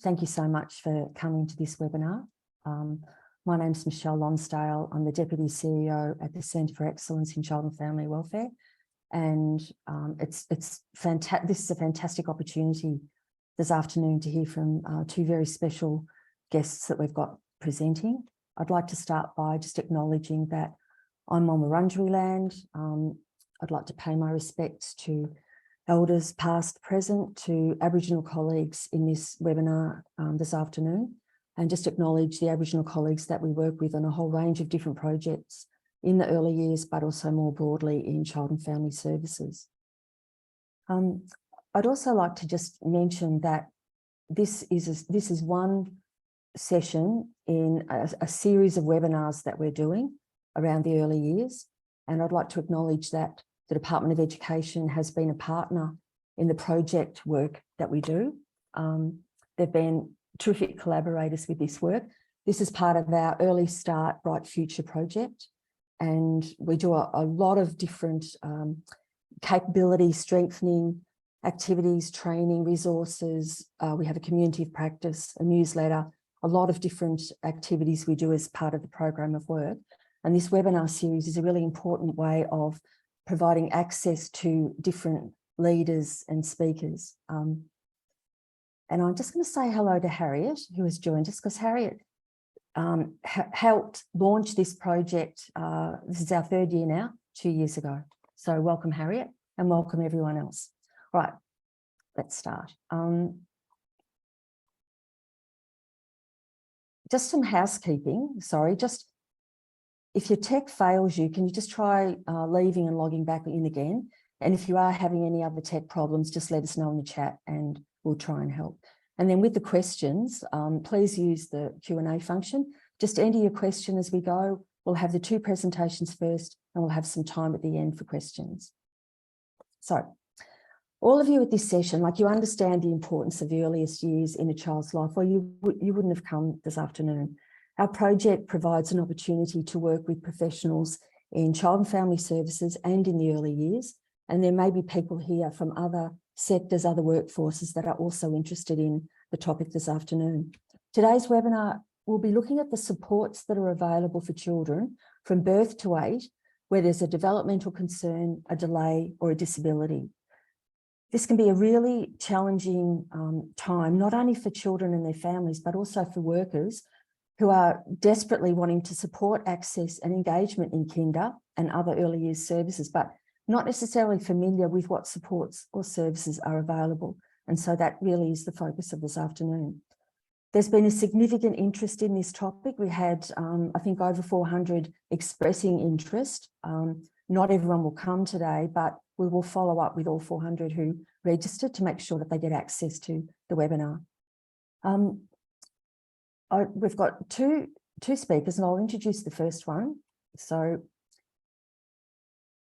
Thank you so much for coming to this webinar. My name's Michele Lonsdale. I'm the Deputy CEO at the Centre for Excellence in Child and Family Welfare. And it's fantastic. This is a fantastic opportunity this afternoon to hear from two very special guests that we've got presenting. I'd like to start by just acknowledging that I'm on Wurundjeri land. I'd like to pay my respects to elders past, present, to Aboriginal colleagues in this webinar this afternoon, and just acknowledge the Aboriginal colleagues that we work with on a whole range of different projects in the early years, but also more broadly in child and family services. I'd also like to just mention that this is one session in a series of webinars that we're doing around the early years. And I'd like to acknowledge that the Department of Education has been a partner in the project work that we do. They've been terrific collaborators with this work. This is part of our Early Start Bright Future project. And we do a lot of different capability strengthening activities, training, resources. We have a community of practice, a newsletter, a lot of different activities we do as part of the program of work. And this webinar series is a really important way of providing access to different leaders and speakers. And I'm just going to say hello to Harriet, who has joined us, because Harriet helped launch this project. This is our third year now, 2 years ago. So welcome, Harriet, and welcome everyone else. Right, let's start. Just some housekeeping, sorry, just if your tech fails you, can you just try leaving and logging back in again? And if you are having any other tech problems, just let us know in the chat and we'll try and help. And then with the questions, please use the Q&A function. Just enter your question as we go. We'll have the two presentations first and we'll have some time at the end for questions. So all of you at this session, like, you understand the importance of the earliest years in a child's life, or you wouldn't have come this afternoon. Our project provides an opportunity to work with professionals in child and family services and in the early years. And there may be people here from other sectors, other workforces that are also interested in the topic this afternoon. Today's webinar will be looking at the supports that are available for children from birth to 8, where there's a developmental concern, a delay, or a disability. This can be a really challenging time, not only for children and their families, but also for workers who are desperately wanting to support access and engagement in kinder and other early years services, but not necessarily familiar with what supports or services are available. And so that really is the focus of this afternoon. There's been a significant interest in this topic. We had, I think, over 400 expressing interest. Not everyone will come today, but we will follow up with all 400 who registered to make sure that they get access to the webinar. We've got two speakers, and I'll introduce the first one. So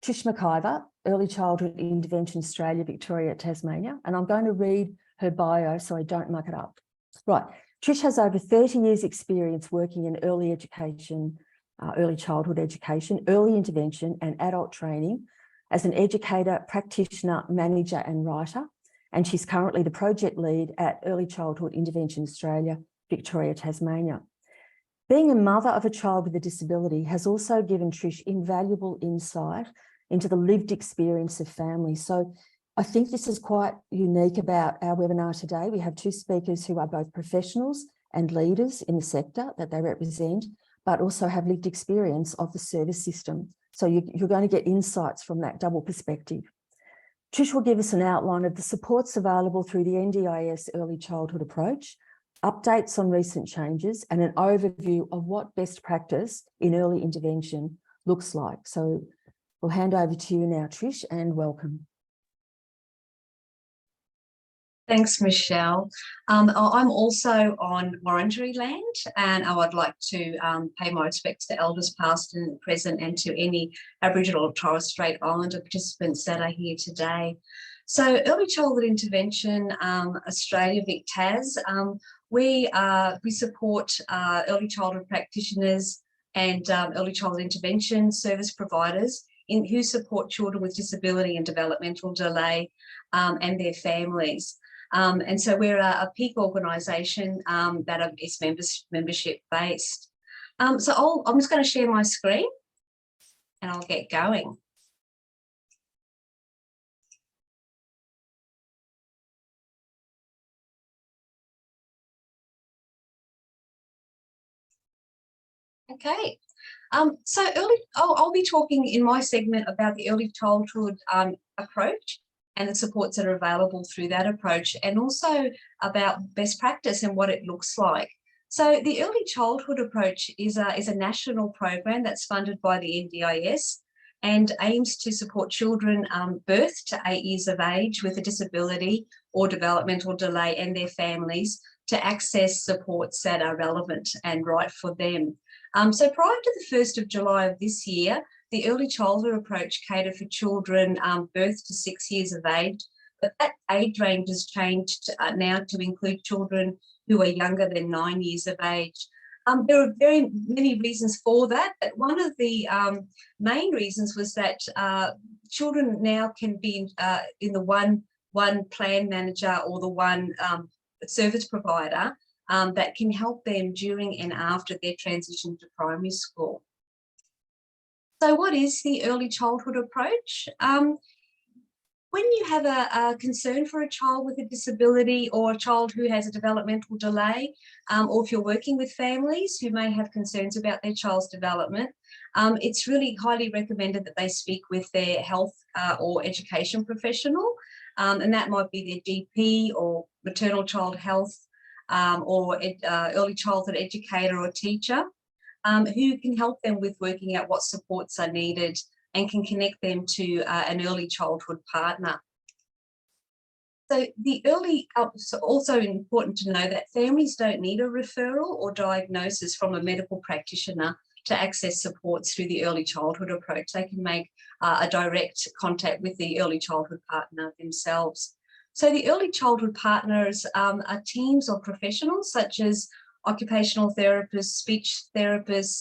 Trish McIvor, Early Childhood Intervention Australia, Victoria, Tasmania. And I'm going to read her bio so I don't muck it up. Right. Trish has over 30 years experience working in early education, early childhood education, early intervention and adult training as an educator, practitioner, manager and writer. And she's currently the project lead at Early Childhood Intervention Australia, Victoria, Tasmania. Being a mother of a child with a disability has also given Trish invaluable insight into the lived experience of families. So I think this is quite unique about our webinar today. We have two speakers who are both professionals and leaders in the sector that they represent, but also have lived experience of the service system. So you're going to get insights from that double perspective. Trish will give us an outline of the supports available through the NDIS early childhood approach, updates on recent changes, and an overview of what best practice in early intervention looks like. So we'll hand over to you now, Trish, and welcome. Thanks, Michelle. I'm also on Wurundjeri land, and I would like to pay my respects to elders past and present, and to any Aboriginal or Torres Strait Islander participants that are here today. So Early Childhood Intervention Australia, VicTas, we support early childhood practitioners and early childhood intervention service providers who support children with disability and developmental delay and their families. And so we're a peak organisation that is membership based. So I'm just going to share my screen and I'll get going. Okay, so I'll be talking in my segment about the early childhood approach and the supports that are available through that approach, and also about best practice and what it looks like. So the early childhood approach is a national program that's funded by the NDIS and aims to support children birth to 8 years of age with a disability or developmental delay and their families to access supports that are relevant and right for them. So prior to the 1st of July of this year, the early childhood approach catered for children birth to 6 years of age, but that age range has changed now to include children who are younger than 9 years of age. There are very many reasons for that, but one of the main reasons was that children now can be in the one plan manager or the one service provider that can help them during and after their transition to primary school. So what is the early childhood approach? When you have a concern for a child with a disability or a child who has a developmental delay, or if you're working with families who may have concerns about their child's development, it's really highly recommended that they speak with their health or education professional, and that might be their GP or maternal child health or early childhood educator or teacher, who can help them with working out what supports are needed and can connect them to an early childhood partner. So it's also important to know that families don't need a referral or diagnosis from a medical practitioner to access supports through the early childhood approach. They can make a direct contact with the early childhood partner themselves. So the early childhood partners are teams of professionals such as occupational therapists, speech therapists,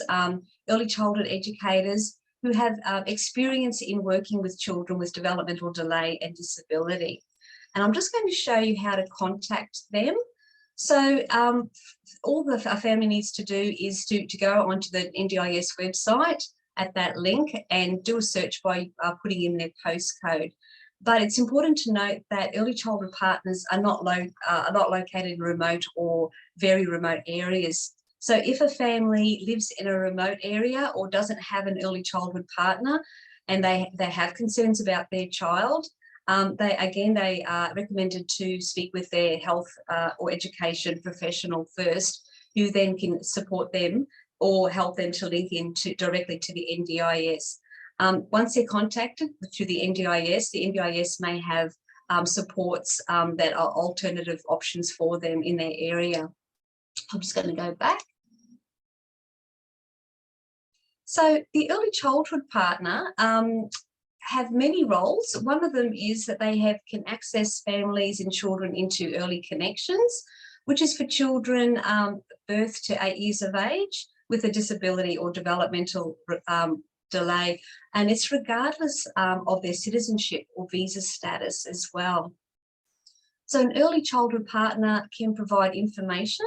early childhood educators who have experience in working with children with developmental delay and disability. And I'm just going to show you how to contact them. So all the family needs to do is to go onto the NDIS website at that link and do a search by putting in their postcode. But it's important to note that early childhood partners are not located in remote or very remote areas. So if a family lives in a remote area or doesn't have an early childhood partner and they have concerns about their child, they are recommended to speak with their health or education professional first, who then can support them or help them to link directly to the NDIS. Once they're contacted through the NDIS may have supports that are alternative options for them in their area. I'm just going to go back. So the early childhood partner have many roles. One of them is that they can access families and children into early connections, which is for children birth to 8 years of age with a disability or developmental delay, and it's regardless of their citizenship or visa status as well. So an early childhood partner can provide information,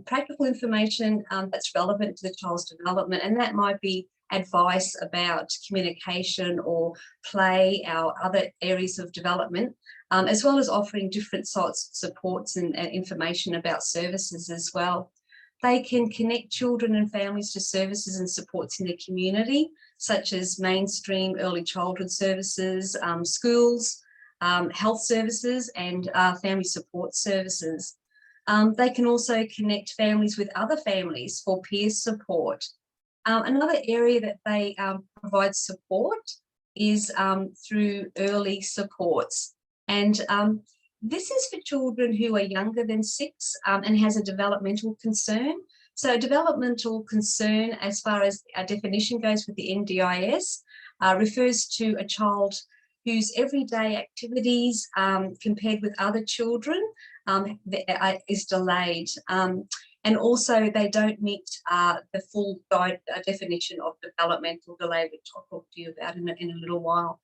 practical information that's relevant to the child's development, and that might be advice about communication or play, our other areas of development, as well as offering different sorts of supports and information about services as well. They can connect children and families to services and supports in their community, such as mainstream early childhood services, schools, health services, and family support services. They can also connect families with other families for peer support. Another area that they provide support is through early supports. And this is for children who are younger than 6 and has a developmental concern. So a developmental concern, as far as our definition goes with the NDIS, refers to a child whose everyday activities compared with other children is delayed. And also they don't meet the full definition of developmental delay, which I'll talk to you about in a little while.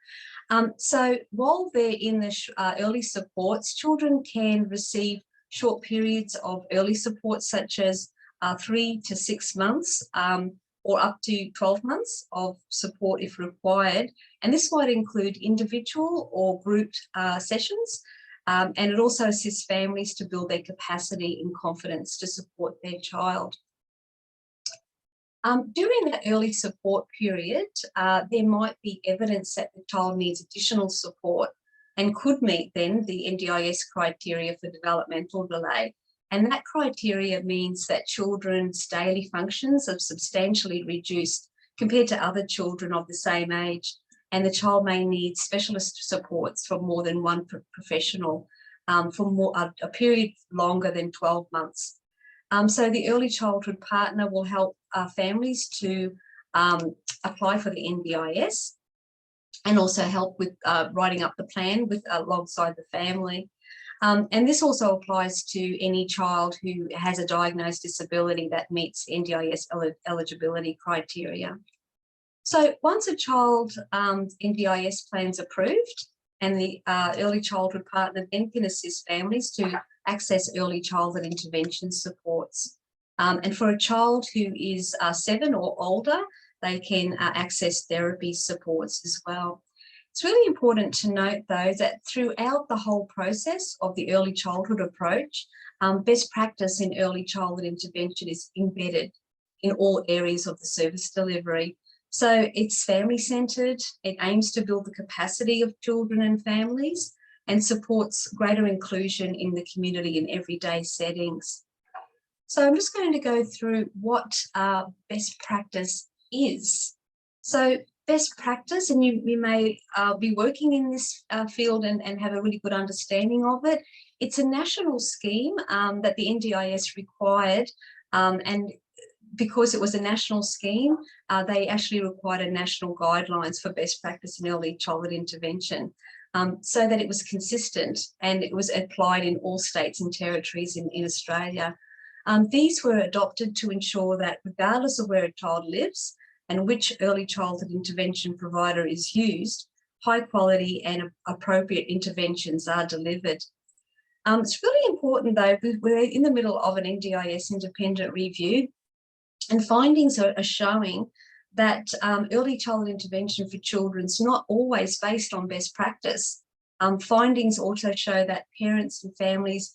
So while they're in the early supports, children can receive short periods of early support, such as 3 to 6 months, or up to 12 months of support if required. And this might include individual or group sessions. And it also assists families to build their capacity and confidence to support their child. During that early support period, there might be evidence that the child needs additional support and could meet then the NDIS criteria for developmental delay. And that criteria means that children's daily functions are substantially reduced compared to other children of the same age, and the child may need specialist supports from more than one professional for a period longer than 12 months. So the early childhood partner will help families to apply for the NDIS and also help with writing up the plan alongside the family. And this also applies to any child who has a diagnosed disability that meets NDIS eligibility criteria. So once a child's NDIS plan is approved, and the early childhood partner then can assist families to access early childhood intervention supports. And for a child who is 7 or older, they can access therapy supports as well. It's really important to note, though, that throughout the whole process of the early childhood approach, best practice in early childhood intervention is embedded in all areas of the service delivery. So it's family-centred, it aims to build the capacity of children and families, and supports greater inclusion in the community in everyday settings. So I'm just going to go through what best practice is. So best practice, and you may be working in this field and have a really good understanding of it. It's a national scheme that the NDIS required, and because it was a national scheme, they actually required a national guidelines for best practice in early childhood intervention, so that it was consistent and it was applied in all states and territories in Australia. These were adopted to ensure that regardless of where a child lives and which early childhood intervention provider is used, high quality and appropriate interventions are delivered. It's really important, though, we're in the middle of an NDIS independent review, and findings are showing that early childhood intervention for children is not always based on best practice. Findings also show that parents and families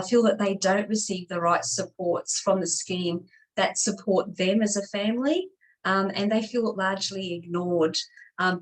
feel that they don't receive the right supports from the scheme that support them as a family, and they feel largely ignored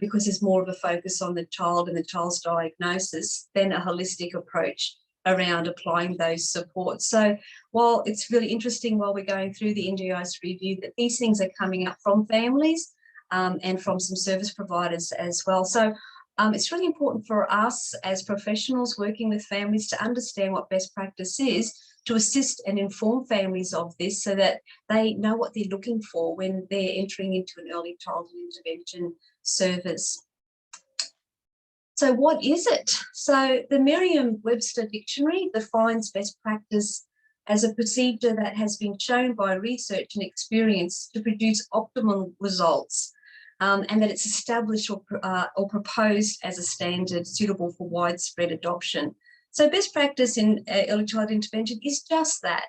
because there's more of a focus on the child and the child's diagnosis than a holistic approach around applying those supports. So while it's really interesting while we're going through the NDIS review that these things are coming up from families and from some service providers as well. So it's really important for us as professionals working with families to understand what best practice is, to assist and inform families of this so that they know what they're looking for when they're entering into an early childhood intervention service. So what is it? So the Merriam-Webster Dictionary defines best practice as a procedure that has been shown by research and experience to produce optimal results, and that it's established or proposed as a standard suitable for widespread adoption. So best practice in early childhood intervention is just that.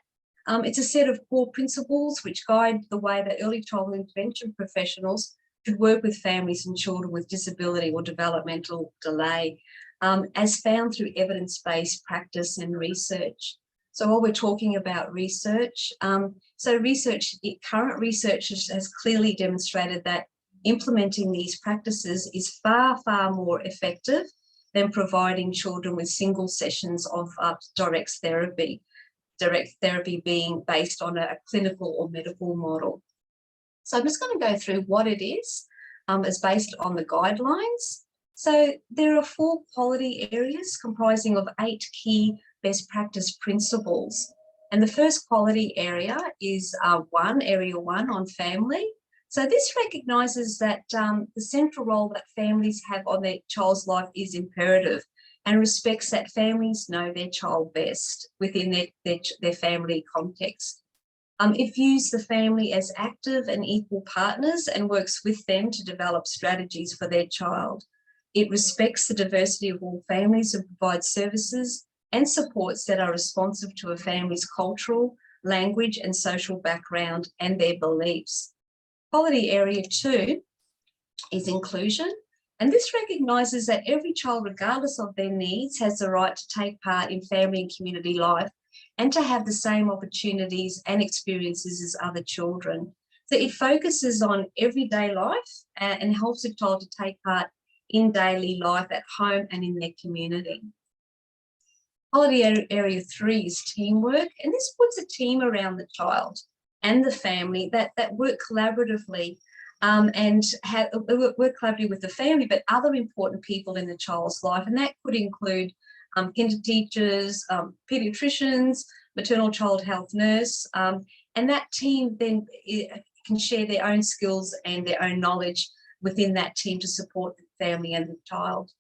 It's a set of core principles which guide the way that early childhood intervention professionals should work with families and children with disability or developmental delay, as found through evidence-based practice and research. So while we're talking about research, current research has clearly demonstrated that implementing these practices is far, far more effective than providing children with single sessions of direct therapy being based on a clinical or medical model. So I'm just going to go through what it is as based on the guidelines. So there are 4 quality areas comprising of 8 key best practice principles. And the first quality area is area 1 on family. So this recognises that the central role that families have on their child's life is imperative, and respects that families know their child best within their family context. It views the family as active and equal partners and works with them to develop strategies for their child. It respects the diversity of all families and provides services and supports that are responsive to a family's cultural, language and social background and their beliefs. Quality area 2 is inclusion, and this recognises that every child, regardless of their needs, has the right to take part in family and community life and to have the same opportunities and experiences as other children. So it focuses on everyday life and helps a child to take part in daily life at home and in their community. Quality area 3 is teamwork, and this puts a team around the child and the family that work collaboratively and work collaboratively with the family, but other important people in the child's life, and that could include kinder teachers, paediatricians, maternal child health nurse, and that team then can share their own skills and their own knowledge within that team to support the family and the child.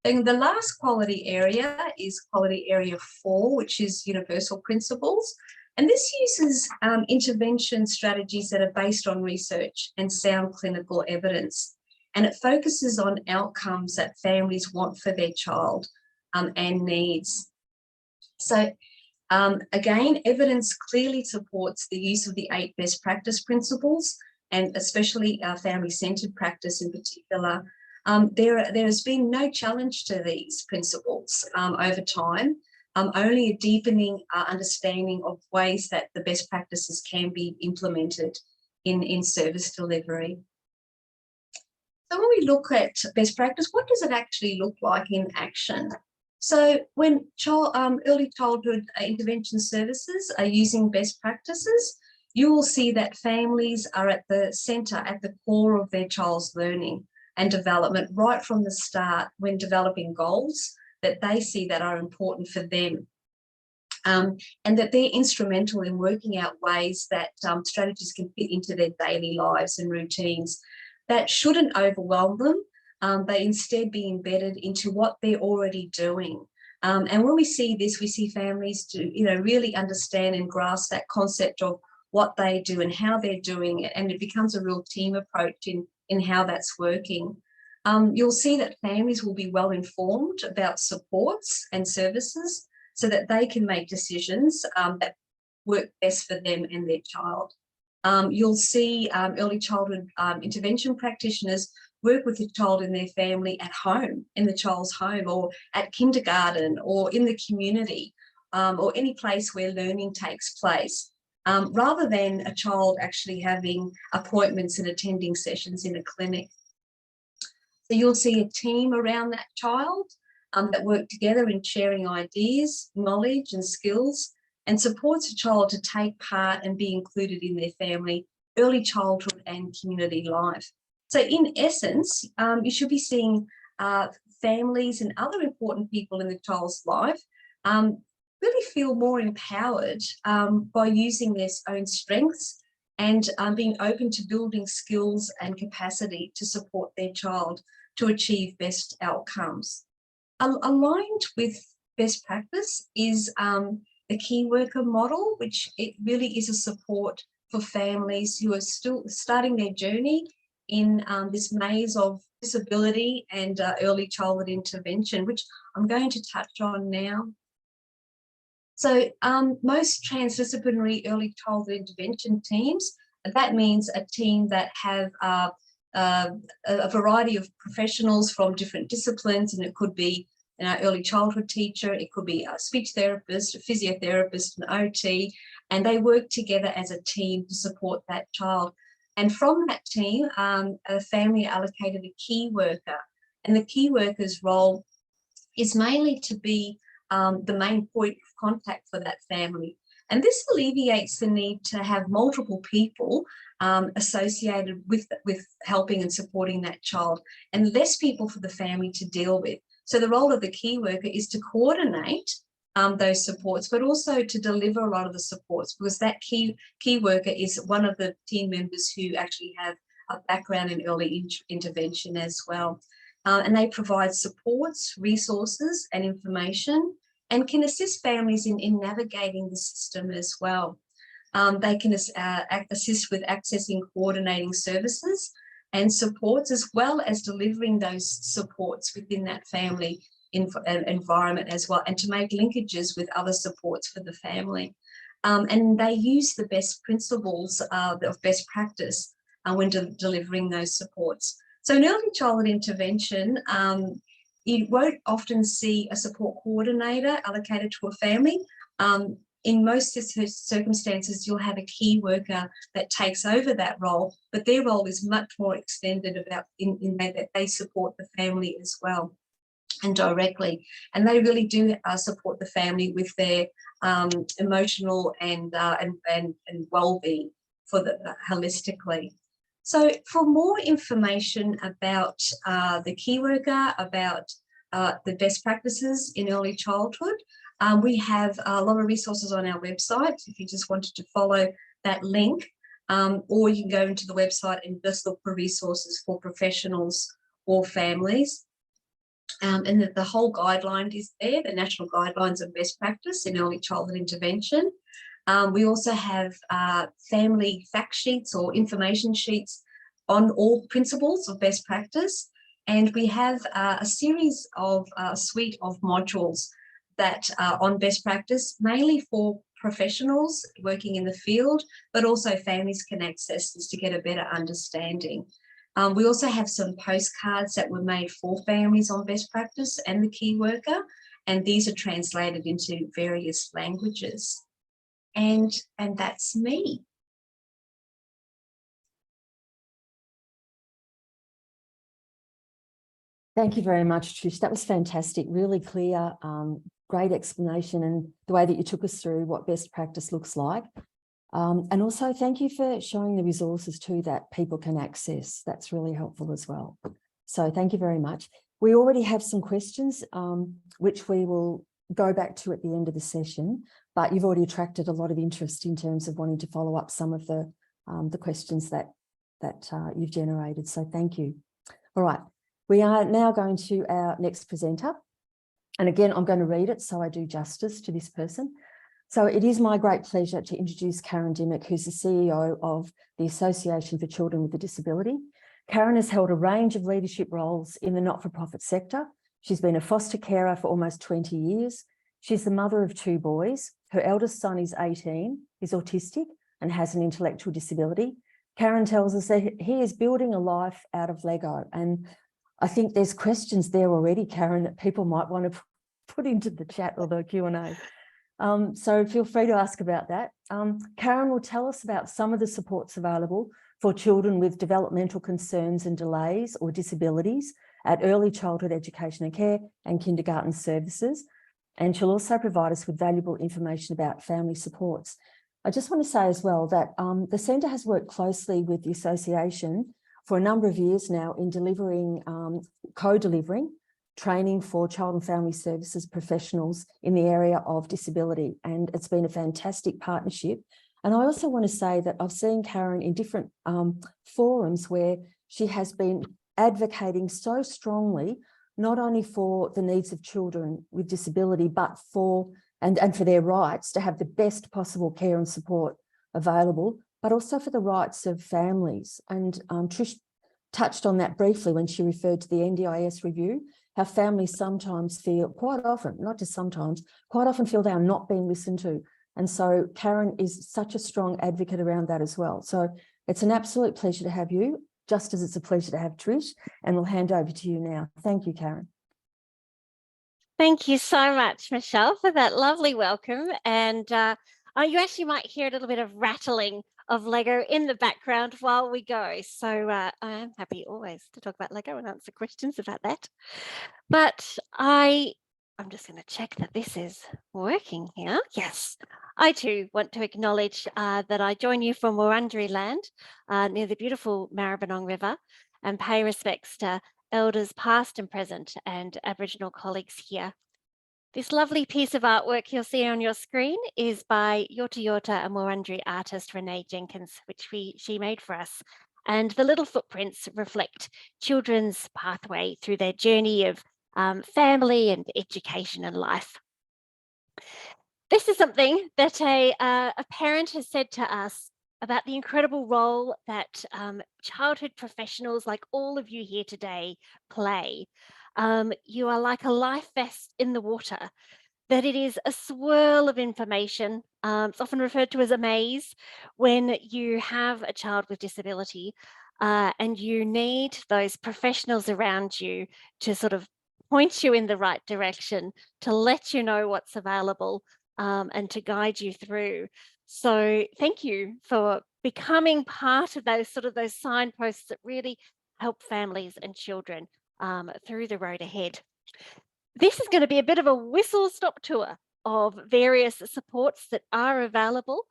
And the last quality area is quality area 4, which is universal principles. And this uses intervention strategies that are based on research and sound clinical evidence. And it focuses on outcomes that families want for their child and needs. So again, evidence clearly supports the use of the 8 best practice principles, and especially family-centred practice in particular. There has been no challenge to these principles over time, only a deepening understanding of ways that the best practices can be implemented in service delivery. So when we look at best practice, what does it actually look like in action? So when early childhood intervention services are using best practices, you will see that families are at the centre, at the core of their child's learning and development right from the start when developing goals that they see that are important for them. And that they're instrumental in working out ways that strategies can fit into their daily lives and routines that shouldn't overwhelm them, but instead be embedded into what they're already doing. And when we see this, we see families to really understand and grasp that concept of what they do and how they're doing it, and it becomes a real team approach in how that's working. You'll see that families will be well informed about supports and services so that they can make decisions that work best for them and their child. You'll see early childhood intervention practitioners work with the child and their family at home, in the child's home, or at kindergarten, or in the community, or any place where learning takes place, rather than a child actually having appointments and attending sessions in a clinic. So you'll see a team around that child that work together in sharing ideas, knowledge and skills, and supports a child to take part and be included in their family, early childhood and community life. So in essence, you should be seeing families and other important people in the child's life really feel more empowered by using their own strengths and being open to building skills and capacity to support their child to achieve best outcomes. Aligned with best practice is the key worker model, which it really is a support for families who are still starting their journey in this maze of disability and early childhood intervention, which I'm going to touch on now. So most transdisciplinary early childhood intervention teams, that means a team that have a variety of professionals from different disciplines, and it could be an early childhood teacher, it could be a speech therapist, a physiotherapist, an OT, and they work together as a team to support that child. And from that team, a family allocated a key worker, and the key worker's role is mainly to be the main point of contact for that family. And this alleviates the need to have multiple people associated with helping and supporting that child, and less people for the family to deal with. So the role of the key worker is to coordinate those supports, but also to deliver a lot of the supports, because that key worker is one of the team members who actually have a background in early intervention as well. and they provide supports, resources and information, and can assist families in navigating the system as well. They can assist with accessing coordinating services and supports, as well as delivering those supports within that family environment as well, and to make linkages with other supports for the family. And they use the best principles of best practice when delivering those supports. So in early childhood intervention, you won't often see a support coordinator allocated to a family. In most circumstances, you'll have a key worker that takes over that role, but their role is much more extended in that they support the family as well and directly. And they really do support the family with their emotional and well-being for holistically. So for more information about the key worker, about the best practices in early childhood, we have a lot of resources on our website if you just wanted to follow that link, or you can go into the website and just look for resources for professionals or families. And the whole guideline is there, the National Guidelines of Best Practice in Early Childhood Intervention. We also have family fact sheets or information sheets on all principles of best practice. And we have a series of suite of modules that are on best practice, mainly for professionals working in the field, but also families can access this to get a better understanding. We also have some postcards that were made for families on best practice and the key worker, and these are translated into various languages. And that's me. Thank you very much, Trish. That was fantastic, really clear, great explanation, and the way that you took us through what best practice looks like. And also thank you for showing the resources too that people can access. That's really helpful as well. So thank you very much. We already have some questions, which we will go back to at the end of the session, but you've already attracted a lot of interest in terms of wanting to follow up some of the questions that you've generated. So thank you. All right. We are now going to our next presenter. And again, I'm going to read it so I do justice to this person. So it is my great pleasure to introduce Karen Dimmock, who's the CEO of the Association for Children with a Disability. Karen has held a range of leadership roles in the not-for-profit sector. She's been a foster carer for almost 20 years. She's the mother of 2 boys. Her eldest son is 18, is autistic and has an intellectual disability. Karen tells us that he is building a life out of Lego. And I think there's questions there already, Karen, that people might want to put into the chat or the Q&A. So feel free to ask about that. Karen will tell us about some of the supports available for children with developmental concerns and delays or disabilities at early childhood education and care and kindergarten services. And she'll also provide us with valuable information about family supports. I just want to say as well that the Centre has worked closely with the association for a number of years now in delivering, co-delivering training for child and family services professionals in the area of disability. And it's been a fantastic partnership. And I also want to say that I've seen Karen in different forums where she has been advocating so strongly, not only for the needs of children with disability, but for their rights to have the best possible care and support available, but also for the rights of families. And Trish touched on that briefly when she referred to the NDIS review, how families sometimes feel, quite often, not just sometimes, quite often feel they are not being listened to. And so Karen is such a strong advocate around that as well. So it's an absolute pleasure to have you, just as it's a pleasure to have Trish, and we'll hand over to you now. Thank you, Karen. Thank you so much, Michelle, for that lovely welcome. And you actually might hear a little bit of rattling of Lego in the background while we go. So I am happy always to talk about Lego and answer questions about that. But I'm just going to check that this is working here. Yes, I too want to acknowledge that I join you from Wurundjeri land near the beautiful Maribyrnong River, and pay respects to elders past and present and Aboriginal colleagues here. This lovely piece of artwork you'll see on your screen is by Yorta Yorta and Wurundjeri artist Renee Jenkins, which she made for us And the little footprints reflect children's pathway through their journey of family and education and life. This is something that a parent has said to us about the incredible role that childhood professionals like all of you here today play. You are like a life vest in the water, that it is a swirl of information. It's often referred to as a maze when you have a child with disability, and you need those professionals around you to sort of point you in the right direction, to let you know what's available, and to guide you through. So thank you for becoming part of those signposts that really help families and children through the road ahead. This is going to be a bit of a whistle-stop tour of various supports that are available.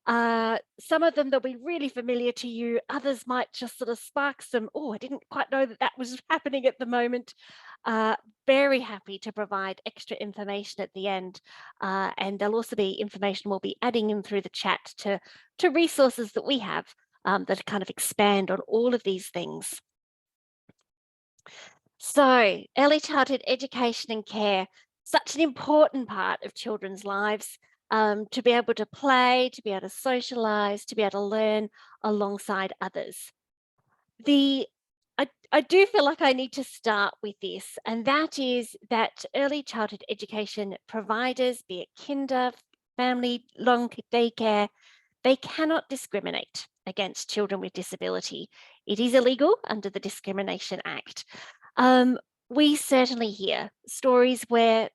Some of them they'll be really familiar to you. Others might just sort of spark some, oh, I didn't quite know that was happening at the moment. Very happy to provide extra information at the end. And there'll also be information we'll be adding in through the chat to resources that we have that kind of expand on all of these things. So early childhood education and care, such an important part of children's lives, to be able to play, to be able to socialise, to be able to learn alongside others. I do feel like I need to start with this, and that is that early childhood education providers, be it kinder, family, long daycare, they cannot discriminate against children with disability. It is illegal under the Discrimination Act. We certainly hear stories where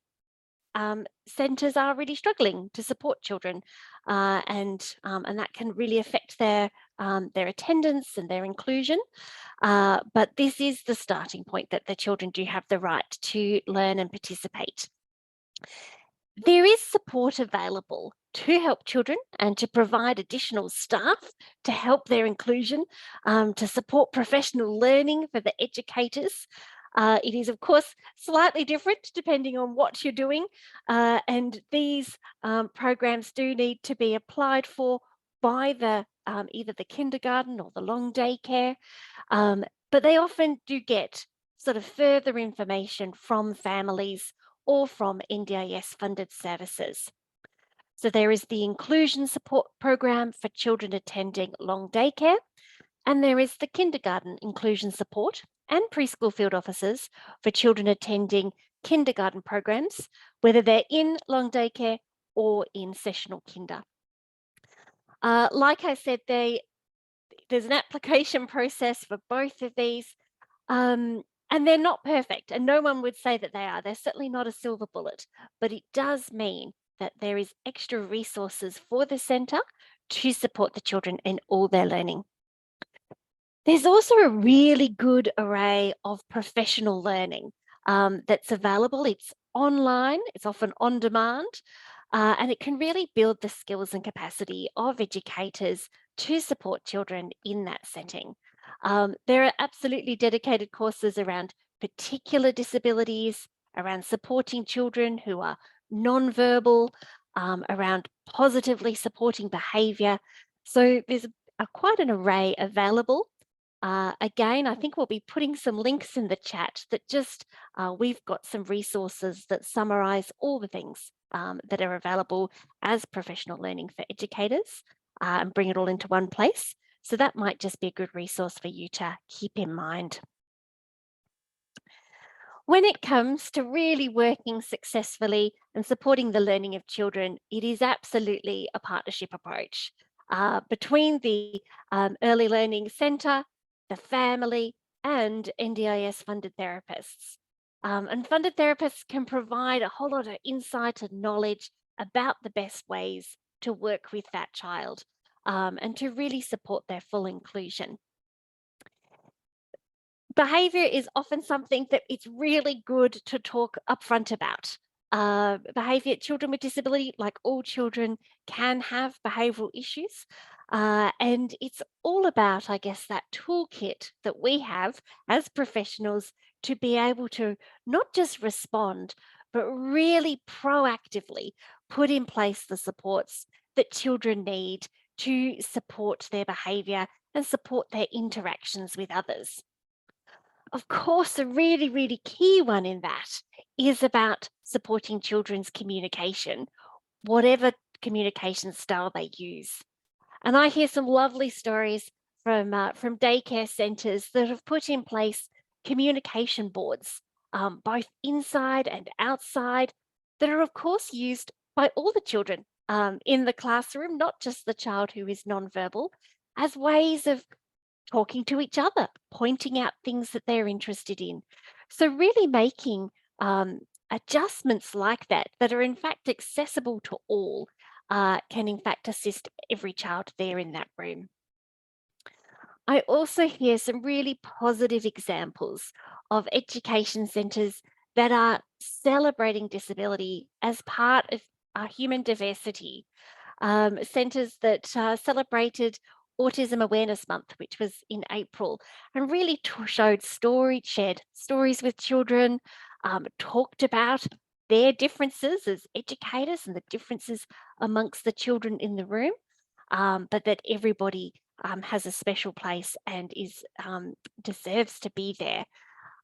centres are really struggling to support children, and that can really affect their attendance and their inclusion. But this is the starting point, that the children do have the right to learn and participate. There is support available to help children and to provide additional staff to help their inclusion, to support professional learning for the educators. It is, of course, slightly different depending on what you're doing, and these programs do need to be applied for by the either the kindergarten or the long daycare, but they often do get sort of further information from families or from NDIS funded services. So there is the inclusion support program for children attending long daycare, and there is the kindergarten inclusion support and preschool field officers for children attending kindergarten programs, whether they're in long daycare or in sessional kinder. Like I said, there's an application process for both of these. And they're not perfect, and no one would say that they are. They're certainly not a silver bullet, but it does mean that there is extra resources for the centre to support the children in all their learning. There's also a really good array of professional learning that's available. It's online, it's often on demand, and it can really build the skills and capacity of educators to support children in that setting. There are absolutely dedicated courses around particular disabilities, around supporting children who are non-verbal, around positively supporting behaviour. So there's quite an array available. Again, I think we'll be putting some links in the chat that just, we've got some resources that summarise all the things that are available as professional learning for educators, and bring it all into one place. So that might just be a good resource for you to keep in mind. When it comes to really working successfully and supporting the learning of children, it is absolutely a partnership approach between the Early Learning Centre, the family, and NDIS funded therapists. And funded therapists can provide a whole lot of insight and knowledge about the best ways to work with that child, and to really support their full inclusion. Behaviour is often something that it's really good to talk upfront about. Behaviour, children with disability, like all children, can have behavioural issues. And it's all about, I guess, that toolkit that we have as professionals to be able to not just respond, but really proactively put in place the supports that children need to support their behaviour and support their interactions with others. Of course, the really, really key one in that is about supporting children's communication, whatever communication style they use. And I hear some lovely stories from daycare centres that have put in place communication boards, both inside and outside, that are of course used by all the children in the classroom, not just the child who is nonverbal, as ways of talking to each other, pointing out things that they're interested in. So really making adjustments like that are in fact accessible to all can in fact assist every child there in that room. I also hear some really positive examples of education centres that are celebrating disability as part of our human diversity. Centres that celebrated Autism Awareness Month, which was in April, and really shared stories with children, talked about their differences as educators and the differences amongst the children in the room, but that everybody has a special place and deserves to be there.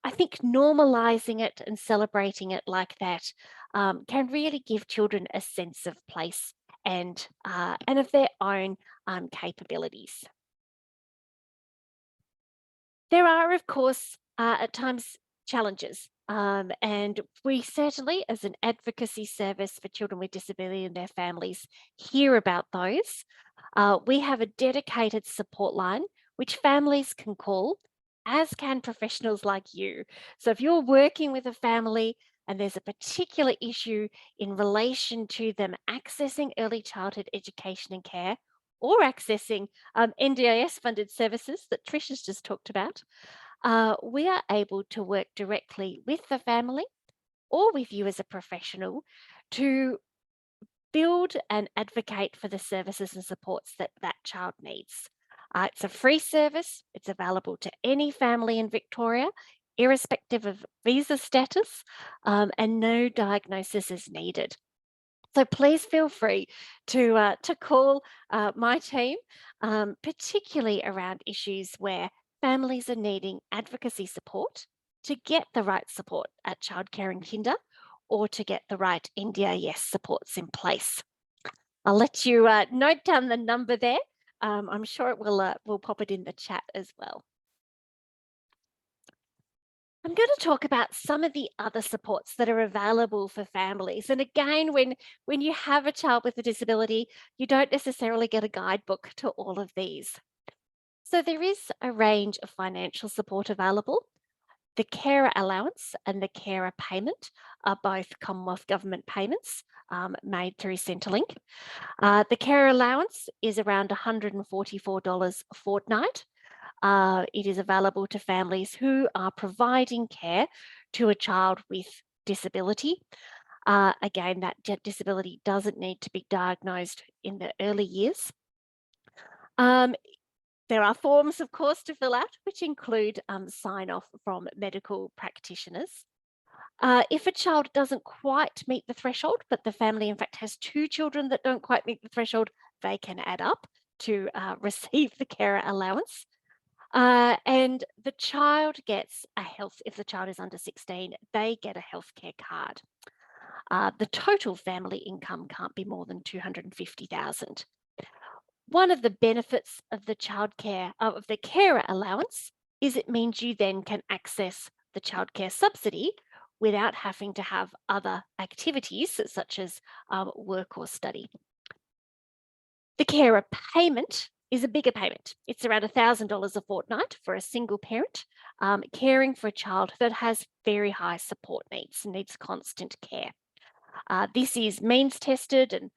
I think normalising it and celebrating it like that can really give children a sense of place and of their own capabilities. There are, of course, at times challenges, and we certainly, as an advocacy service for children with disability and their families, hear about those. We have a dedicated support line which families can call, as can professionals like you. So if you're working with a family and there's a particular issue in relation to them accessing early childhood education and care, or accessing NDIS funded services that Trish has just talked about, we are able to work directly with the family or with you as a professional to build and advocate for the services and supports that that child needs. It's a free service. It's available to any family in Victoria, irrespective of visa status, and no diagnosis is needed. So please feel free to call my team, particularly around issues where families are needing advocacy support to get the right support at childcare and kinder, or to get the right NDIS supports in place. I'll let you note down the number there. I'm sure it will pop it in the chat as well. I'm going to talk about some of the other supports that are available for families. And again, when you have a child with a disability, you don't necessarily get a guidebook to all of these. So there is a range of financial support available. The carer allowance and the carer payment are both Commonwealth Government payments made through Centrelink. The carer allowance is around $144 a fortnight. It is available to families who are providing care to a child with disability. Again, that disability doesn't need to be diagnosed in the early years. There are forms, of course, to fill out, which include sign-off from medical practitioners. If a child doesn't quite meet the threshold, but the family, in fact, has 2 children that don't quite meet the threshold, they can add up to receive the carer allowance. And the child gets if the child is under 16, they get a healthcare card. The total family income can't be more than $250,000. One of the benefits of the the carer allowance is it means you then can access the childcare subsidy without having to have other activities such as work or study. The carer payment is a bigger payment. It's around $1,000 a fortnight for a single parent caring for a child that has very high support needs constant care. This is means tested, and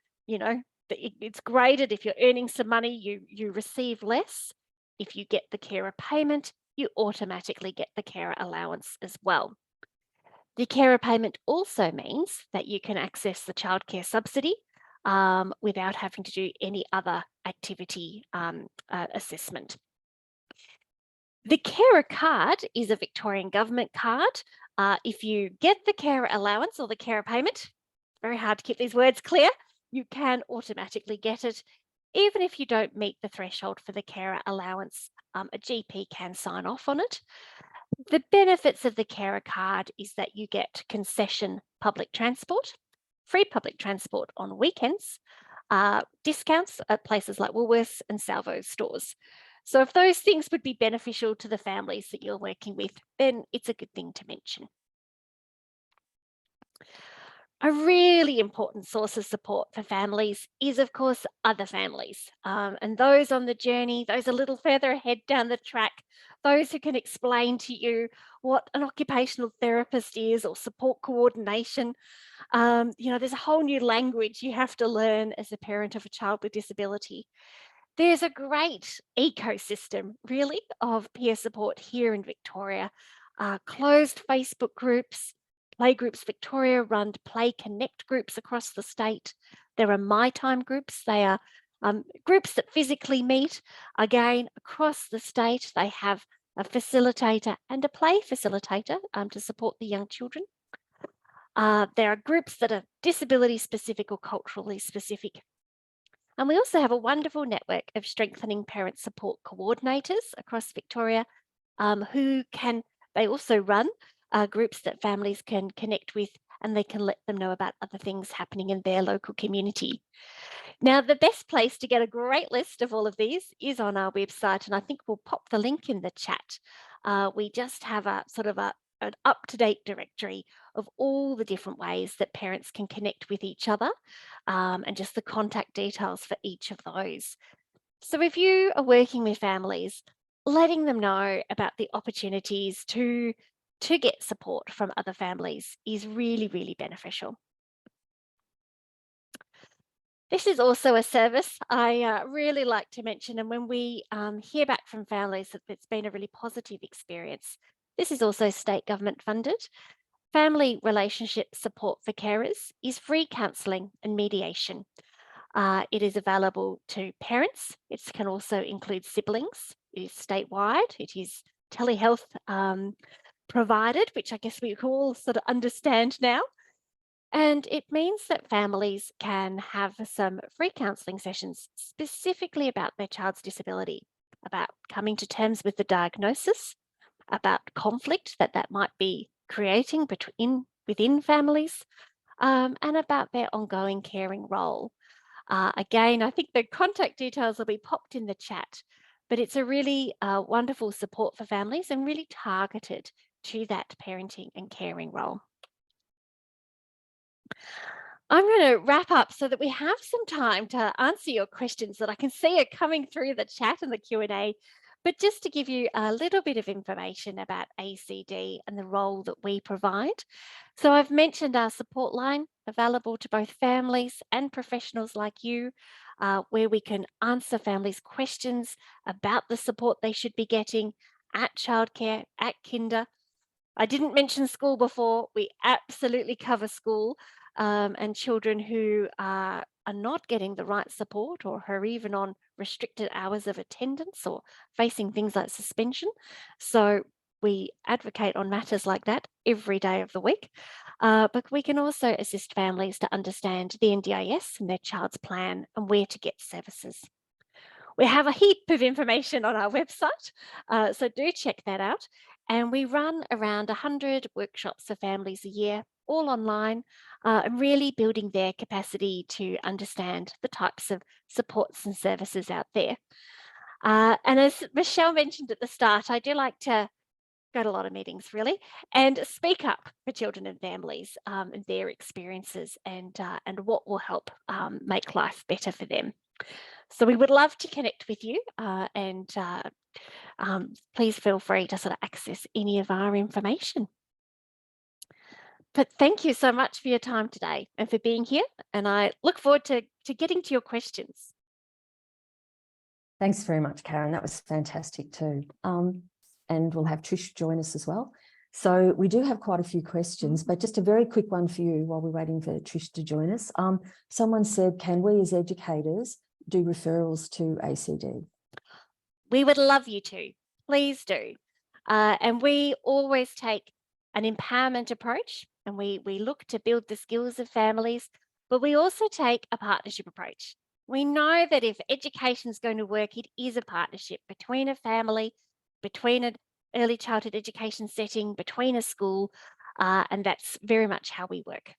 it's graded. If you're earning some money, you receive less. If you get the carer payment, you automatically get the carer allowance as well. The carer payment also means that you can access the childcare subsidy without having to do any other activity assessment. The carer card is a Victorian government card. If you get the carer allowance or the carer payment, very hard to keep these words clear, you can automatically get it Even if you don't meet the threshold for the carer allowance, a GP can sign off on it. The benefits of the carer card is that you get concession public transport, free public transport on weekends, discounts at places like Woolworths and Salvo stores. So if those things would be beneficial to the families that you're working with, then it's a good thing to mention. A really important source of support for families is, of course, other families. And those on the journey, those a little further ahead down the track, those who can explain to you what an occupational therapist is or support coordination. There's a whole new language you have to learn as a parent of a child with disability. There's a great ecosystem, really, of peer support here in Victoria. Closed Facebook groups, Playgroups Victoria run Play Connect groups across the state. There are My Time groups. They are groups that physically meet. Again, across the state, they have a facilitator and a play facilitator to support the young children. There are groups that are disability specific or culturally specific. And we also have a wonderful network of strengthening parent support coordinators across Victoria they also run groups that families can connect with, and they can let them know about other things happening in their local community. Now, the best place to get a great list of all of these is on our website, and I think we'll pop the link in the chat. We just have a sort of an up-to-date directory of all the different ways that parents can connect with each other and just the contact details for each of those. So if you are working with families, letting them know about the opportunities to get support from other families is really, really beneficial. This is also a service I really like to mention, and when we hear back from families that it's been a really positive experience, this is also state government funded. Family relationship support for carers is free counselling and mediation. It is available to parents. It can also include siblings. It is statewide. It is telehealth provided, which I guess we all sort of understand now. And it means that families can have some free counselling sessions specifically about their child's disability, about coming to terms with the diagnosis, about conflict that might be creating within families, and about their ongoing caring role. Again, I think the contact details will be popped in the chat, but it's a really wonderful support for families and really targeted to that parenting and caring role. I'm going to wrap up so that we have some time to answer your questions that I can see are coming through the chat and the Q&A, but just to give you a little bit of information about ACD and the role that we provide. So I've mentioned our support line available to both families and professionals like you, where we can answer families' questions about the support they should be getting at childcare, at kinder. I didn't mention school before. We absolutely cover school and children who are not getting the right support or who are even on restricted hours of attendance or facing things like suspension. So we advocate on matters like that every day of the week. But we can also assist families to understand the NDIS and their child's plan and where to get services. We have a heap of information on our website, so do check that out. And we run around 100 workshops for families a year, all online, and really building their capacity to understand the types of supports and services out there. And as Michele mentioned at the start, I do like to go to a lot of meetings really and speak up for children and families and their experiences and what will help make life better for them. So we would love to connect with you and please feel free to sort of access any of our information. But thank you so much for your time today and for being here. And I look forward to getting to your questions. Thanks very much, Karen. That was fantastic too. And we'll have Trish join us as well. So we do have quite a few questions, but just a very quick one for you while we're waiting for Trish to join us. Someone said, can we as educators do referrals to ACD? We would love you to. Please do. And we always take an empowerment approach and we look to build the skills of families, but we also take a partnership approach. We know that if education is going to work, it is a partnership between a family, between an early childhood education setting, between a school, and that's very much how we work.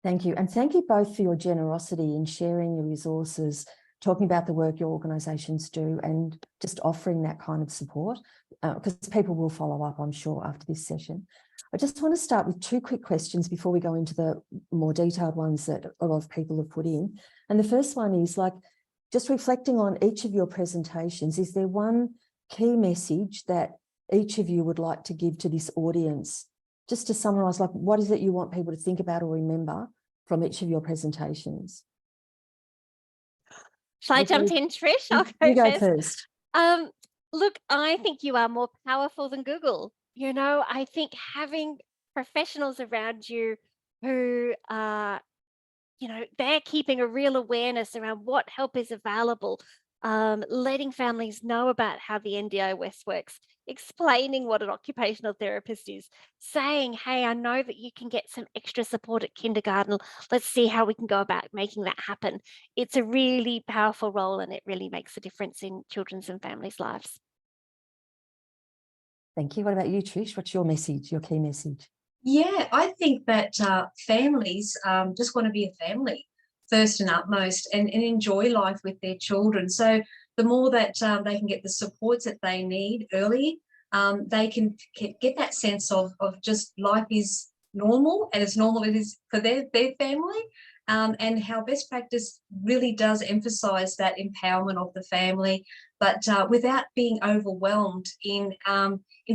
Thank you. And thank you both for your generosity in sharing your resources, talking about the work your organisations do and just offering that kind of support, because people will follow up, I'm sure, after this session. I just want to start with two quick questions before we go into the more detailed ones that a lot of people have put in. And the first one is, like, just reflecting on each of your presentations, is there one key message that each of you would like to give to this audience? Just to summarise, like, what is it you want people to think about or remember from each of your presentations? Shall I jump in, Trish? You go first. Look, I think you are more powerful than Google. You know, I think having professionals around you who are, you know, they're keeping a real awareness around what help is available, letting families know about how the NDIS works, explaining what an occupational therapist is, saying, hey, I know that you can get some extra support at kindergarten. Let's see how we can go about making that happen. It's a really powerful role and it really makes a difference in children's and families' lives. Thank you. What about you, Trish? What's your message, your key message? Yeah, I think that families just want to be a family first and utmost and enjoy life with their children. So the more that they can get the supports that they need early, they can get that sense of just life is normal and as normal it is for their family, and how best practice really does emphasise that empowerment of the family, but without being overwhelmed in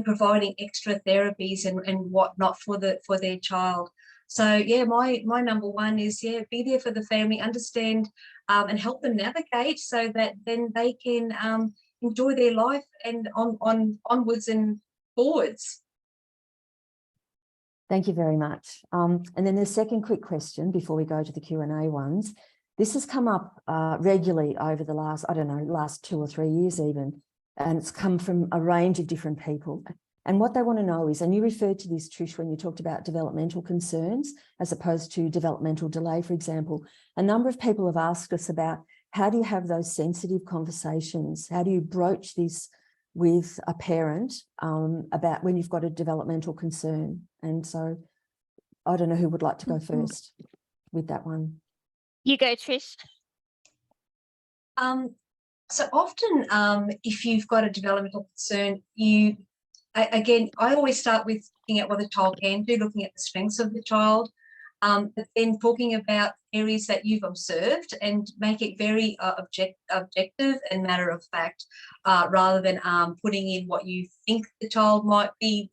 providing extra therapies and whatnot for their child. So yeah, my number one is, yeah, be there for the family, understand and help them navigate so that then they can enjoy their life and onwards and forwards. Thank you very much. And then the second quick question before we go to the Q&A ones. This has come up regularly over the last, I don't know, last 2 or 3 years even, and it's come from a range of different people. And what they want to know is, and you referred to this, Trish, when you talked about developmental concerns as opposed to developmental delay, for example. A number of people have asked us about how do you have those sensitive conversations? How do you broach this with a parent about when you've got a developmental concern? And so I don't know who would like to go first with that one. You go, Trish. So often, if you've got a developmental concern, I always start with looking at what the child can do, looking at the strengths of the child, but then talking about areas that you've observed and make it very objective and matter of fact, rather than putting in what you think the child might be.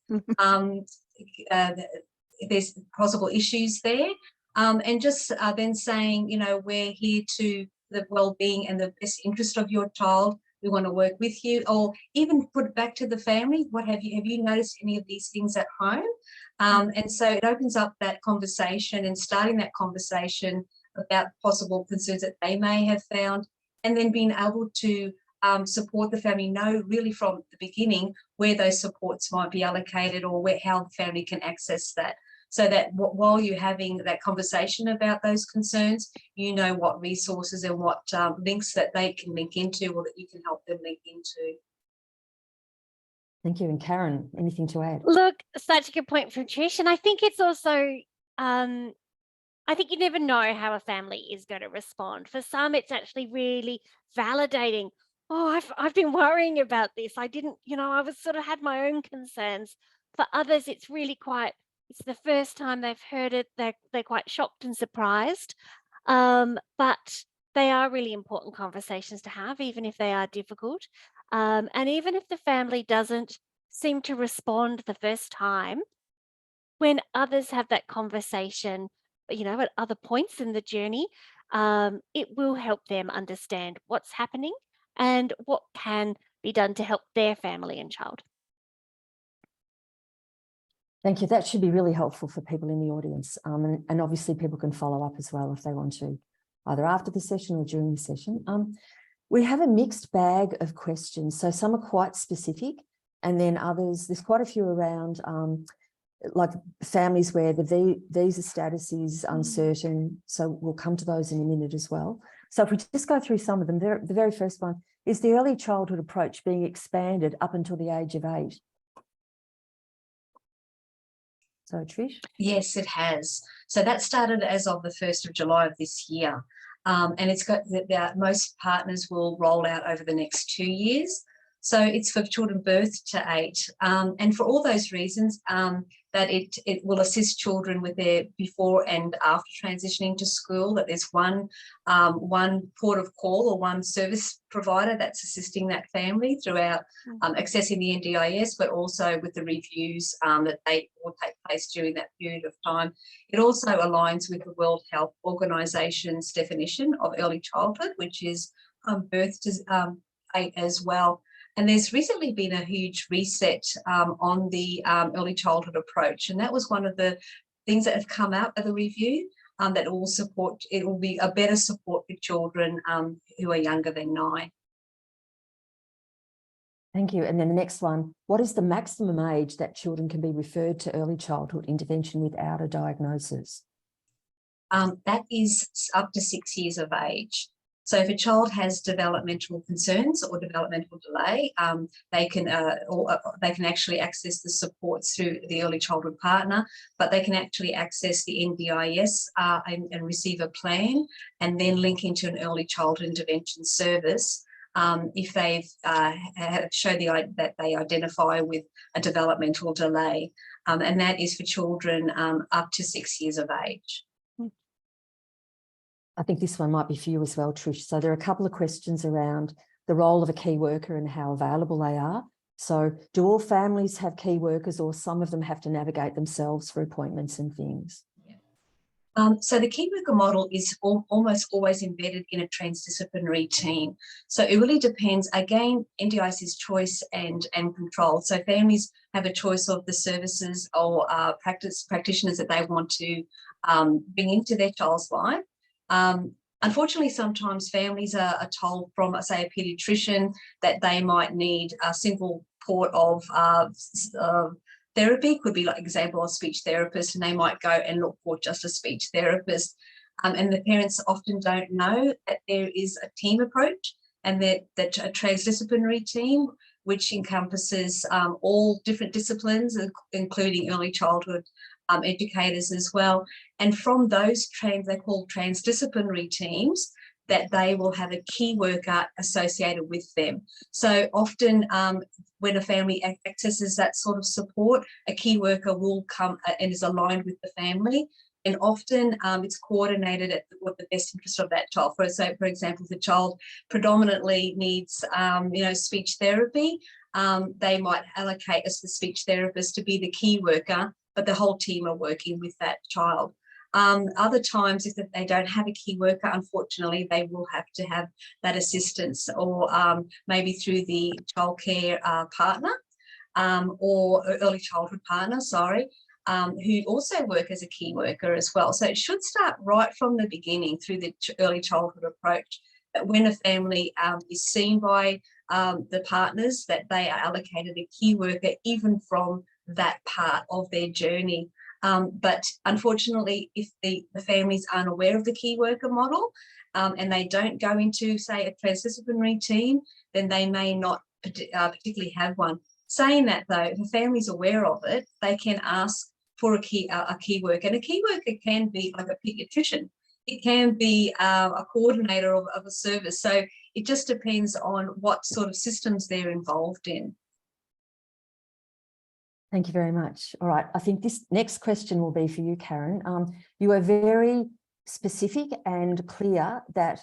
There's possible issues there, and just then saying, you know, we're here to the well-being and the best interest of your child. We want to work with you, or even put it back to the family. Have you noticed any of these things at home? And so it opens up that conversation and starting that conversation about possible concerns that they may have found, and then being able to support the family, know really from the beginning where those supports might be allocated or how the family can access that. So that while you're having that conversation about those concerns, you know what resources and what links that they can link into or that you can help them link into. Thank you. And Karen, anything to add? Look, such a good point from Trish. And I think it's also, I think you never know how a family is going to respond. For some, it's actually really validating. Oh, I've been worrying about this. I didn't, you know, I was sort of had my own concerns. For others, it's really quite, it's the first time they've heard it. They're quite shocked and surprised. But they are really important conversations to have, even if they are difficult. And even if the family doesn't seem to respond the first time, when others have that conversation, you know, at other points in the journey, it will help them understand what's happening and what can be done to help their family and child. Thank you. That should be really helpful for people in the audience. And obviously people can follow up as well if they want to, either after the session or during the session. We have a mixed bag of questions. So some are quite specific, and then others, there's quite a few around like families where the visa status is uncertain. So we'll come to those in a minute as well. So if we just go through some of them, the very first one is the early childhood approach being expanded up until the age of 8. So Trish? Yes, it has. So that started as of the 1st of July of this year. And it's got that most partners will roll out over the next 2 years. So it's for children birth to 8. And for all those reasons, that it will assist children with their before and after transitioning to school, that there's one port of call or one service provider that's assisting that family throughout accessing the NDIS, but also with the reviews that they will take place during that period of time. It also aligns with the World Health Organization's definition of early childhood, which is birth to 8 as well. And there's recently been a huge reset on the early childhood approach. And that was one of the things that have come out of the review that will support, it will be a better support for children who are younger than 9. Thank you. And then the next one, what is the maximum age that children can be referred to early childhood intervention without a diagnosis? That is up to 6 years of age. So if a child has developmental concerns or developmental delay, they can actually access the supports through the early childhood partner, but they can actually access the NDIS and receive a plan and then link into an early childhood intervention service if they've shown that they identify with a developmental delay, and that is for children up to 6 years of age. I think this one might be for you as well, Trish. So there are a couple of questions around the role of a key worker and how available they are. So do all families have key workers, or some of them have to navigate themselves for appointments and things? So the key worker model is almost always embedded in a transdisciplinary team. So it really depends, again, NDIS is choice and control. So families have a choice of the services or practitioners that they want to bring into their child's life. Unfortunately, sometimes families are told from, say, a paediatrician that they might need a single port of therapy. Could be like example, a speech therapist, and they might go and look for just a speech therapist. And the parents often don't know that there is a team approach, and that a transdisciplinary team, which encompasses all different disciplines, including early childhood educators as well. And from those they're called transdisciplinary teams, that they will have a key worker associated with them. So often when a family accesses that sort of support, a key worker will come and is aligned with the family. And often it's coordinated at what the best interest of that child. For example, if the child predominantly needs, speech therapy, they might allocate as the speech therapist to be the key worker, but the whole team are working with that child. Other times, if they don't have a key worker, unfortunately, they will have to have that assistance, or maybe through the childcare partner or early childhood partner, who also work as a key worker as well. So it should start right from the beginning through the early childhood approach, that when a family is seen by the partners, that they are allocated a key worker even from that part of their journey. But unfortunately, if the families aren't aware of the key worker model and they don't go into, say, a transdisciplinary team, then they may not particularly have one. Saying that, though, if a family's aware of it, they can ask for a key worker. And a key worker can be like a paediatrician. It can be a coordinator of a service. So it just depends on what sort of systems they're involved in. Thank you very much. All right, I think this next question will be for you, Karen. You are very specific and clear that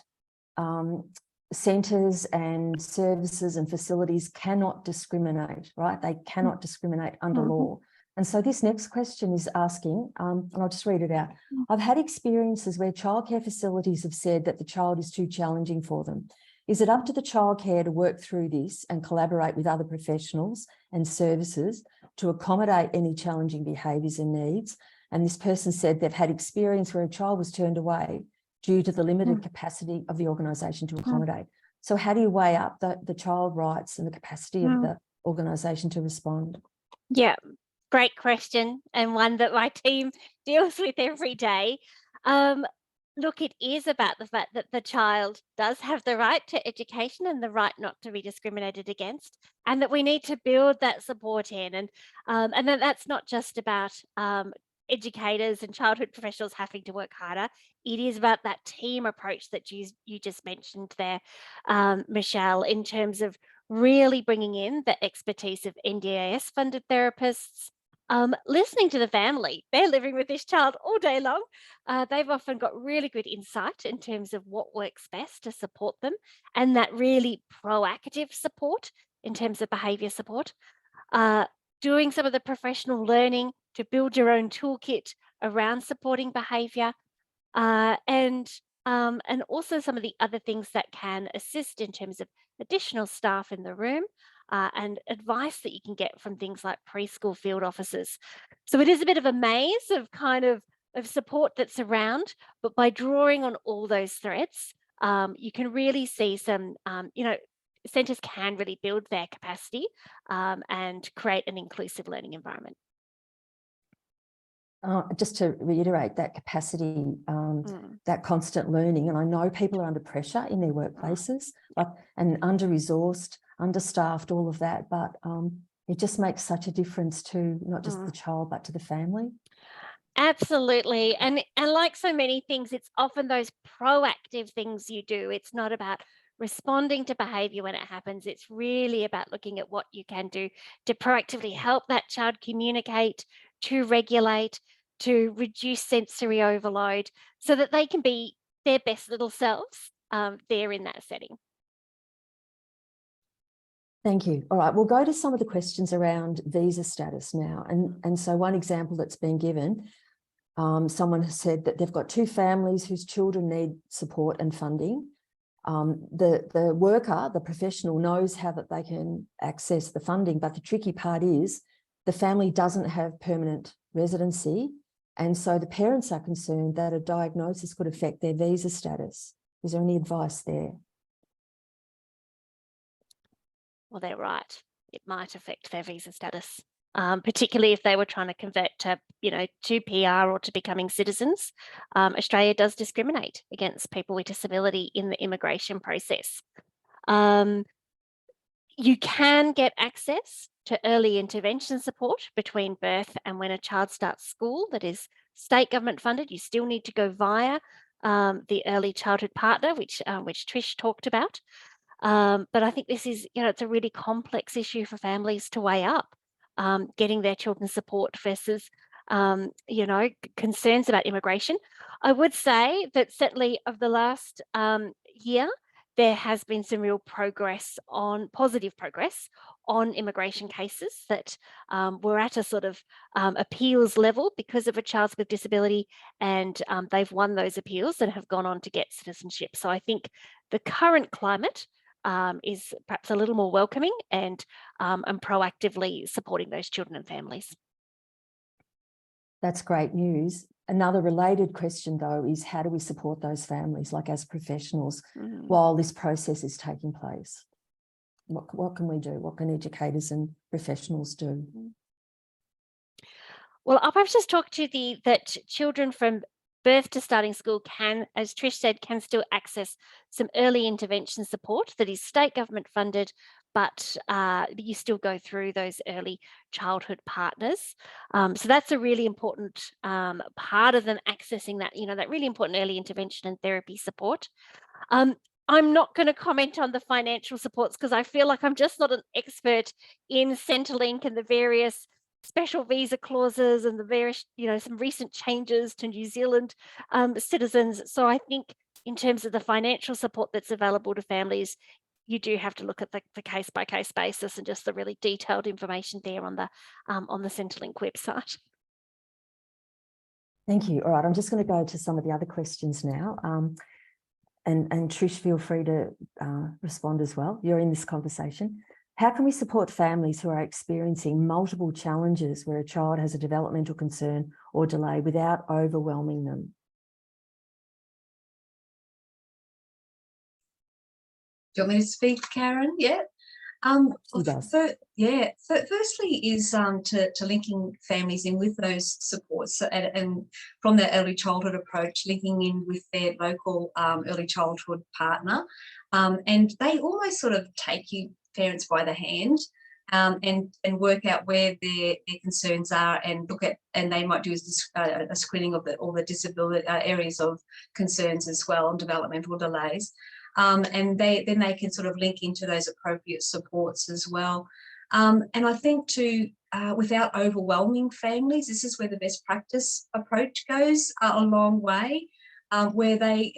centres and services and facilities cannot discriminate, right? They cannot discriminate under law. And so this next question is asking, and I'll just read it out. I've had experiences where childcare facilities have said that the child is too challenging for them. Is it up to the childcare to work through this and collaborate with other professionals and services to accommodate any challenging behaviours and needs? And this person said they've had experience where a child was turned away due to the limited capacity of the organisation to accommodate. So how do you weigh up the child rights and the capacity of the organisation to respond? Yeah, Great question, and one that my team deals with every day. Look, it is about the fact that the child does have the right to education and the right not to be discriminated against, and that we need to build that support in. And that's not just about educators and childhood professionals having to work harder. It is about that team approach that you just mentioned there, Michele, in terms of really bringing in the expertise of NDIS funded therapists, listening to the family. They're living with this child all day long. They've often got really good insight in terms of what works best to support them, and that really proactive support in terms of behaviour support. Doing some of the professional learning to build your own toolkit around supporting behaviour, and also some of the other things that can assist in terms of additional staff in the room, and advice that you can get from things like preschool field officers. So it is a bit of a maze of support that's around, but by drawing on all those threads, you can really see some, centres can really build their capacity and create an inclusive learning environment. Just to reiterate that capacity, that constant learning, and I know people are under pressure in their workplaces, and under-resourced, understaffed, all of that, but it just makes such a difference to not just the child, but to the family. Absolutely. And like so many things, it's often those proactive things you do. It's not about responding to behavior when it happens. It's really about looking at what you can do to proactively help that child communicate, to regulate, to reduce sensory overload, so that they can be their best little selves there in that setting. Thank you. All right, we'll go to some of the questions around visa status now. And so one example that's been given, someone has said that they've got two families whose children need support and funding. The worker, the professional, knows how that they can access the funding, but the tricky part is the family doesn't have permanent residency, and so the parents are concerned that a diagnosis could affect their visa status. Is there any advice there? Well, they're right. It might affect their visa status, particularly if they were trying to convert to, to PR or to becoming citizens. Australia does discriminate against people with disability in the immigration process. You can get access to early intervention support between birth and when a child starts school that is state government funded. You still need to go via the early childhood partner, which Trish talked about. But I think this is, it's a really complex issue for families to weigh up, getting their children support versus, concerns about immigration. I would say that certainly of the last year, there has been some real positive progress on immigration cases that were at a sort of appeals level because of a child with disability, and they've won those appeals and have gone on to get citizenship. So I think the current climate is perhaps a little more welcoming and proactively supporting those children and families. That's great news. Another related question, though, is how do we support those families, like as professionals, while this process is taking place? What can we do? What can educators and professionals do? Well, I'll perhaps just talk to that children from birth to starting school can, as Trish said, can still access some early intervention support that is state government funded, but you still go through those early childhood partners. So that's a really important part of them accessing that, that really important early intervention and therapy support. I'm not going to comment on the financial supports because I feel like I'm just not an expert in Centrelink and the various special visa clauses and the various, some recent changes to New Zealand citizens. So I think in terms of the financial support that's available to families, you do have to look at the case-by-case basis and just the really detailed information there on the Centrelink website. Thank you. All right, I'm just going to go to some of the other questions now. And Trish, feel free to respond as well. You're in this conversation. How can we support families who are experiencing multiple challenges where a child has a developmental concern or delay without overwhelming them? Do you want me to speak, Karen? Yeah. She does. Firstly is to linking families in with those supports and from their early childhood approach, linking in with their local early childhood partner. And they almost sort of take you parents by the hand and work out where their concerns are and look at, and they might do a screening of all the disability areas of concerns as well and developmental delays. And then they can sort of link into those appropriate supports as well. And I think without overwhelming families, this is where the best practice approach goes a long way, where they're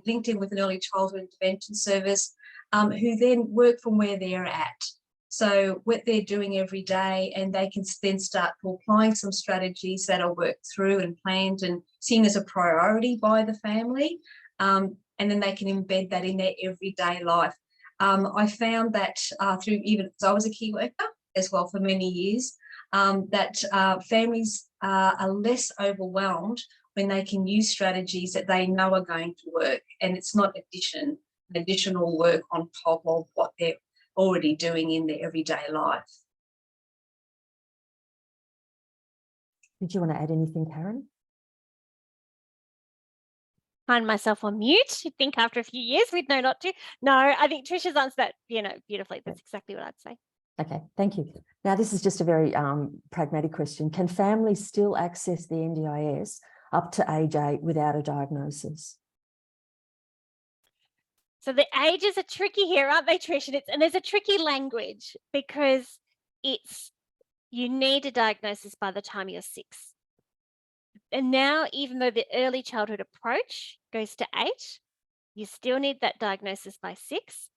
linked in with an early childhood intervention service, who then work from where they're at. So what they're doing every day, and they can then start applying some strategies that are worked through and planned and seen as a priority by the family. And then they can embed that in their everyday life. I found that through even, because I was a key worker as well for many years, that families are less overwhelmed when they can use strategies that they know are going to work. And it's not additional work on top of what they're already doing in their everyday life. Did you want to add anything, Karen? Find myself on mute. I think after a few years we'd know not to. No, I think Trish has answered that, beautifully. That's exactly what I'd say. Okay, thank you. Now, this is just a very pragmatic question. Can families still access the NDIS up to age 8 without a diagnosis? So the ages are tricky here, aren't they, Trish? And there's a tricky language because you need a diagnosis by the time you're 6. And now, even though the early childhood approach goes to 8, you still need that diagnosis by 6.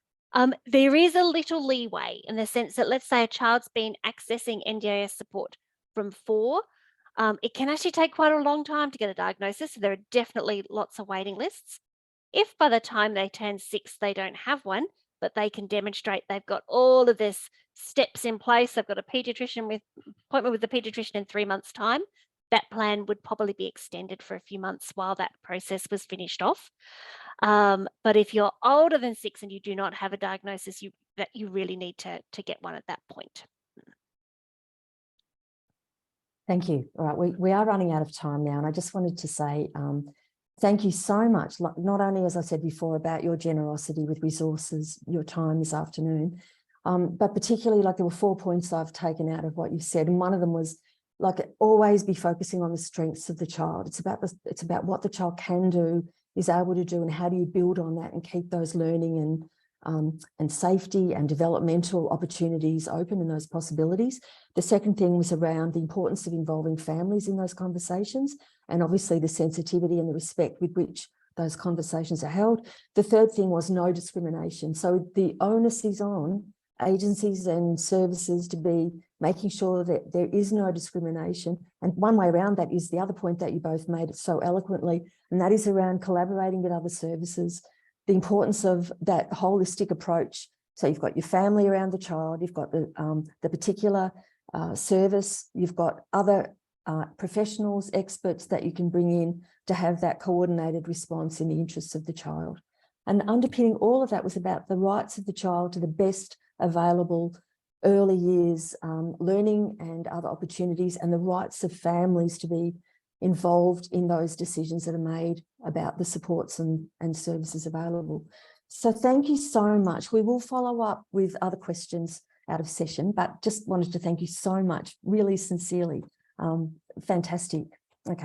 There is a little leeway in the sense that, let's say a child's been accessing NDIS support from 4. It can actually take quite a long time to get a diagnosis. So there are definitely lots of waiting lists. If by the time they turn 6, they don't have one, but they can demonstrate they've got all of this steps in place, they've got a appointment with the pediatrician in 3 months' time, that plan would probably be extended for a few months while that process was finished off. But if you're older than 6 and you do not have a diagnosis, you really need to get one at that point. Thank you. All right, we are running out of time now, and I just wanted to say thank you so much, not only, as I said before, about your generosity with resources, your time this afternoon, but particularly, there were 4 points I've taken out of what you said, and one of them was, always be focusing on the strengths of the child. It's about what the child can do, is able to do, and how do you build on that and keep those learning and safety and developmental opportunities open and those possibilities. The second thing was around the importance of involving families in those conversations, and obviously the sensitivity and the respect with which those conversations are held. The third thing was no discrimination. So the onus is on agencies and services to be making sure that there is no discrimination. And one way around that is the other point that you both made so eloquently, and that is around collaborating with other services, the importance of that holistic approach. So you've got your family around the child, you've got the particular service, you've got other professionals, experts that you can bring in to have that coordinated response in the interests of the child. And underpinning all of that was about the rights of the child to the best available early years learning and other opportunities, and the rights of families to be involved in those decisions that are made about the supports and services available. So thank you so much. We will follow up with other questions out of session, but just wanted to thank you so much, really sincerely. Fantastic. Okay.